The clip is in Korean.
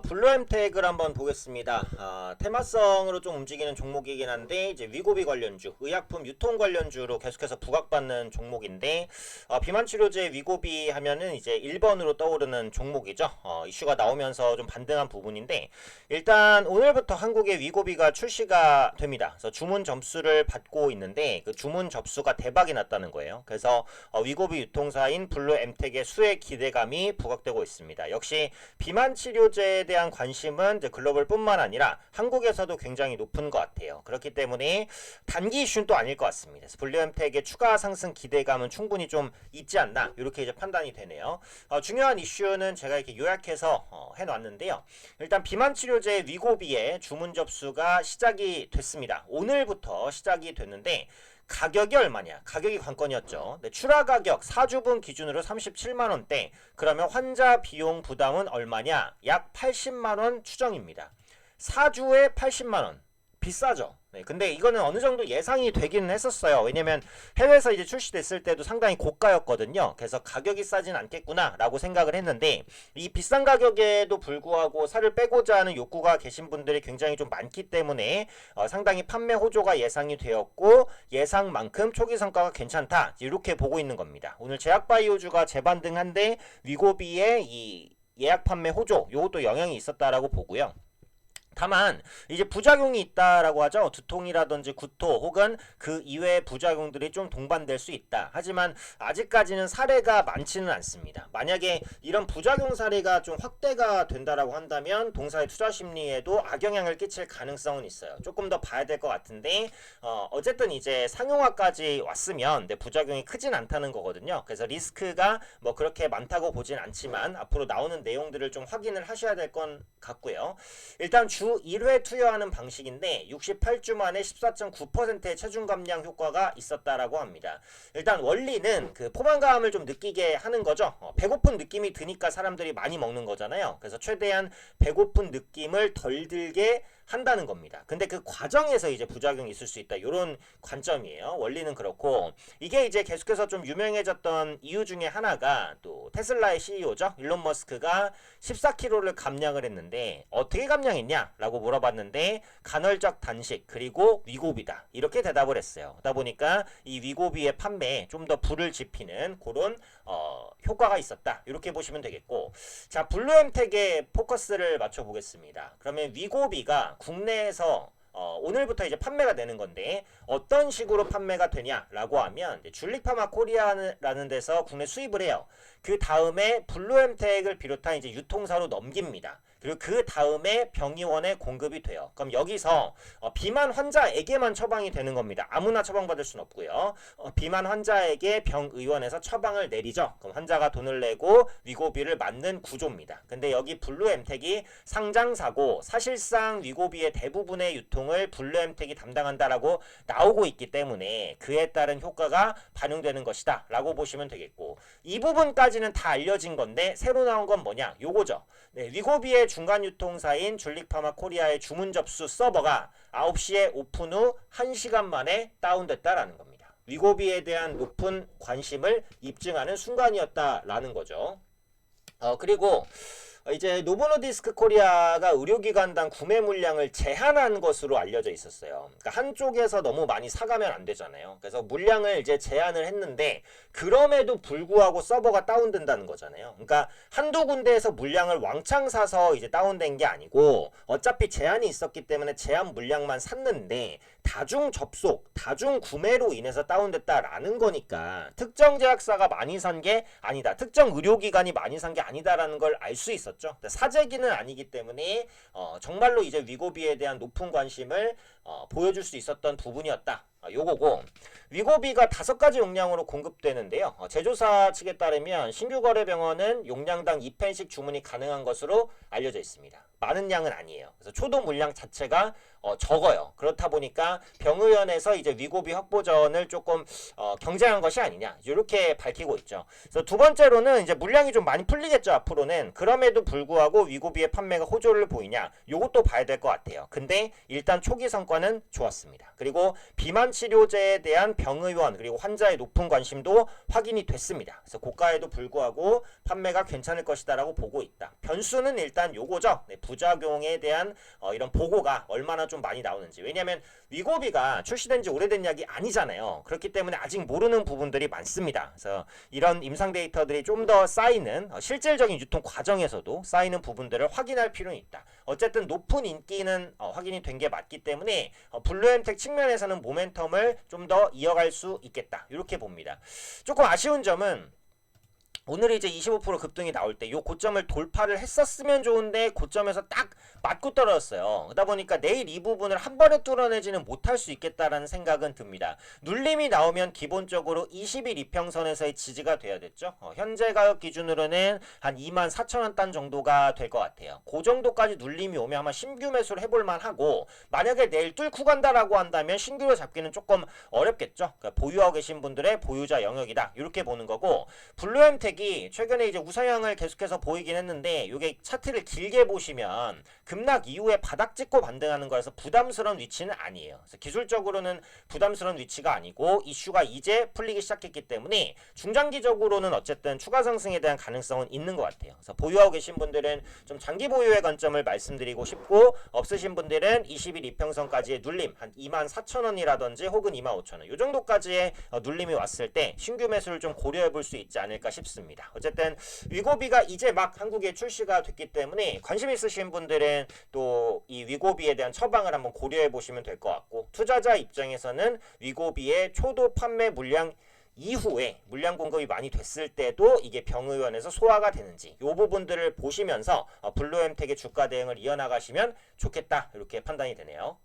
블루엠텍을 한번 보겠습니다. 테마성으로 좀 움직이는 종목이긴 한데 이제 위고비 관련주, 의약품 유통 관련주로 계속해서 부각받는 종목인데 비만치료제 위고비 하면은 이제 1번으로 떠오르는 종목이죠. 이슈가 나오면서 좀 반등한 부분인데 일단 오늘부터 한국에 위고비가 출시가 됩니다. 그래서 주문 점수를 받고 있는데 그 주문 접수가 대박이 났다는 거예요. 그래서 위고비 유통사인 블루엠텍의 수혜 기대감이 부각되고 있습니다. 역시 비만 치료제에 대한 관심은 이제 글로벌뿐만 아니라 한국에서도 굉장히 높은 것 같아요. 그렇기 때문에 단기 이슈는 또 아닐 것 같습니다. 그래서 블루엠텍의 추가 상승 기대감은 충분히 좀 있지 않나 이렇게 이제 판단이 되네요. 중요한 이슈는 제가 이렇게 요약해서 해놨는데요. 일단 비만 치료제 위고비의 주문 접수가 시작이 됐습니다. 오늘부터 시작이 됐는데 가격이 얼마냐? 가격이 관건이었죠. 네, 출하 가격 4주분 기준으로 37만원대. 그러면 환자 비용 부담은 얼마냐? 약 80만원 추정입니다. 4주에 80만원. 비싸죠. 네, 근데 이거는 어느 정도 예상이 되기는 했었어요. 왜냐면 해외에서 이제 출시됐을 때도 상당히 고가였거든요. 그래서 가격이 싸진 않겠구나 라고 생각을 했는데 이 비싼 가격에도 불구하고 살을 빼고자 하는 욕구가 계신 분들이 굉장히 좀 많기 때문에 상당히 판매 호조가 예상이 되었고 예상만큼 초기 성과가 괜찮다 이렇게 보고 있는 겁니다. 오늘 제약바이오주가 재반등한데 위고비의 이 예약 판매 호조 요것도 영향이 있었다라고 보고요. 다만 이제 부작용이 있다라고 하죠. 두통이라든지 구토 혹은 그 이외의 부작용들이 좀 동반될 수 있다. 하지만 아직까지는 사례가 많지는 않습니다. 만약에 이런 부작용 사례가 좀 확대가 된다라고 한다면 동사의 투자 심리에도 악영향을 끼칠 가능성은 있어요. 조금 더 봐야 될 것 같은데 어쨌든 이제 상용화까지 왔으면 부작용이 크진 않다는 거거든요. 그래서 리스크가 뭐 그렇게 많다고 보진 않지만 앞으로 나오는 내용들을 좀 확인을 하셔야 될 건 같고요. 일단 주 1회 투여하는 방식인데 68주 만에 14.9%의 체중 감량 효과가 있었다라고 합니다. 일단 원리는 그 포만감을 좀 느끼게 하는 거죠. 배고픈 느낌이 드니까 사람들이 많이 먹는 거잖아요. 그래서 최대한 배고픈 느낌을 덜 들게 한다는 겁니다. 근데 그 과정에서 이제 부작용이 있을 수 있다. 이런 관점이에요. 원리는 그렇고 이게 이제 계속해서 좀 유명해졌던 이유 중에 하나가 또 테슬라의 CEO죠. 일론 머스크가 14kg를 감량을 했는데 어떻게 감량했냐? 라고 물어봤는데 간헐적 단식 그리고 위고비다. 이렇게 대답을 했어요. 그러다 보니까 이 위고비의 판매에 좀 더 불을 지피는 그런 효과가 있었다. 이렇게 보시면 되겠고 자 블루엠텍에 포커스를 맞춰 보겠습니다. 그러면 위고비가 국내에서 오늘부터 이제 판매가 되는 건데 어떤 식으로 판매가 되냐라고 하면 줄릭파마 코리아라는 데서 국내 수입을 해요. 그 다음에 블루엠텍을 비롯한 이제 유통사로 넘깁니다. 그리고 그 다음에 병의원에 공급이 돼요. 그럼 여기서 비만 환자에게만 처방이 되는 겁니다. 아무나 처방받을 수는 없고요. 비만 환자에게 병의원에서 처방을 내리죠. 그럼 환자가 돈을 내고 위고비를 맞는 구조입니다. 근데 여기 블루엠텍이 상장사고 사실상 위고비의 대부분의 유통을 블루엠텍이 담당한다라고 나오고 있기 때문에 그에 따른 효과가 반영되는 것이다 라고 보시면 되겠고 이 부분까지는 다 알려진 건데 새로 나온 건 뭐냐 요거죠. 네, 위고비의 중간 유통사인 줄릭파마 코리아의 주문 접수 서버가 9시에 오픈 후 1시간 만에 다운됐다라는 겁니다. 위고비에 대한 높은 관심을 입증하는 순간이었다라는 거죠. 그리고 이제 노보노디스크 코리아가 의료기관당 구매 물량을 제한한 것으로 알려져 있었어요. 그러니까 한쪽에서 너무 많이 사가면 안 되잖아요. 그래서 물량을 이제 제한을 했는데 그럼에도 불구하고 서버가 다운된다는 거잖아요. 그러니까 한두 군데에서 물량을 왕창 사서 이제 다운된 게 아니고 어차피 제한이 있었기 때문에 제한 물량만 샀는데 다중 접속, 다중 구매로 인해서 다운됐다라는 거니까 특정 제약사가 많이 산 게 아니다. 특정 의료기관이 많이 산 게 아니다라는 걸 알 수 있었죠. 사재기는 아니기 때문에 정말로 이제 위고비에 대한 높은 관심을 보여줄 수 있었던 부분이었다. 요거고 위고비가 5가지 용량으로 공급되는데요. 제조사 측에 따르면 신규 거래 병원은 용량당 2펜씩 주문이 가능한 것으로 알려져 있습니다. 많은 양은 아니에요. 그래서 초도 물량 자체가 적어요. 그렇다 보니까 병의원에서 이제 위고비 확보전을 조금 경쟁한 것이 아니냐 이렇게 밝히고 있죠. 그래서 두 번째로는 이제 물량이 좀 많이 풀리겠죠 앞으로는. 그럼에도 불구하고 위고비의 판매가 호조를 보이냐 요것도 봐야 될 것 같아요. 근데 일단 초기 성과는 좋았습니다. 그리고 비만 치료제에 대한 병의원 그리고 환자의 높은 관심도 확인이 됐습니다. 그래서 고가에도 불구하고 판매가 괜찮을 것이다라고 보고 있다. 변수는 일단 요거죠. 네, 부작용에 대한 이런 보고가 얼마나 좀 많이 나오는지. 왜냐하면 위고비가 출시된 지 오래된 약이 아니잖아요. 그렇기 때문에 아직 모르는 부분들이 많습니다. 그래서 이런 임상 데이터들이 좀 더 쌓이는 실질적인 유통 과정에서도 쌓이는 부분들을 확인할 필요는 있다. 어쨌든 높은 인기는 확인이 된 게 맞기 때문에 블루엠텍 측면에서는 모멘텀을 좀 더 이어갈 수 있겠다. 이렇게 봅니다. 조금 아쉬운 점은 오늘 이제 25% 급등이 나올 때 이 고점을 돌파를 했었으면 좋은데 고점에서 딱 맞고 떨어졌어요. 그러다 보니까 내일 이 부분을 한 번에 뚫어내지는 못할 수 있겠다라는 생각은 듭니다. 눌림이 나오면 기본적으로 20일 이평선에서의 지지가 돼야 됐죠. 현재 가격 기준으로는 한 24,000원 단 정도가 될 것 같아요. 그 정도까지 눌림이 오면 아마 신규 매수를 해볼 만하고, 만약에 내일 뚫고 간다라고 한다면 신규로 잡기는 조금 어렵겠죠. 그러니까 보유하고 계신 분들의 보유자 영역이다, 이렇게 보는 거고, 블루엠텍이 최근에 이제 우상향을 계속해서 보이긴 했는데, 이게 차트를 길게 보시면 급락 이후에 바닥 찍고 반등하는 거라서 부담스러운 위치는 아니에요. 그래서 기술적으로는 부담스러운 위치가 아니고 이슈가 이제 풀리기 시작했기 때문에 중장기적으로는 어쨌든 추가 상승에 대한 가능성은 있는 것 같아요. 그래서 보유하고 계신 분들은 좀 장기 보유의 관점을 말씀드리고 싶고, 없으신 분들은 20일 이평선까지의 눌림 한 24,000원이라든지 혹은 25,000원 이 정도까지의 눌림이 왔을 때 신규 매수를 좀 고려해 볼 수 있지 않을까 싶습니다. 어쨌든 위고비가 이제 막 한국에 출시가 됐기 때문에 관심 있으신 분들은 또 이 위고비에 대한 처방을 한번 고려해 보시면 될 것 같고, 투자자 입장에서는 위고비의 초도 판매 물량 이후에 물량 공급이 많이 됐을 때도 이게 병의원에서 소화가 되는지 이 부분들을 보시면서 블루엠텍의 주가 대응을 이어나가시면 좋겠다, 이렇게 판단이 되네요.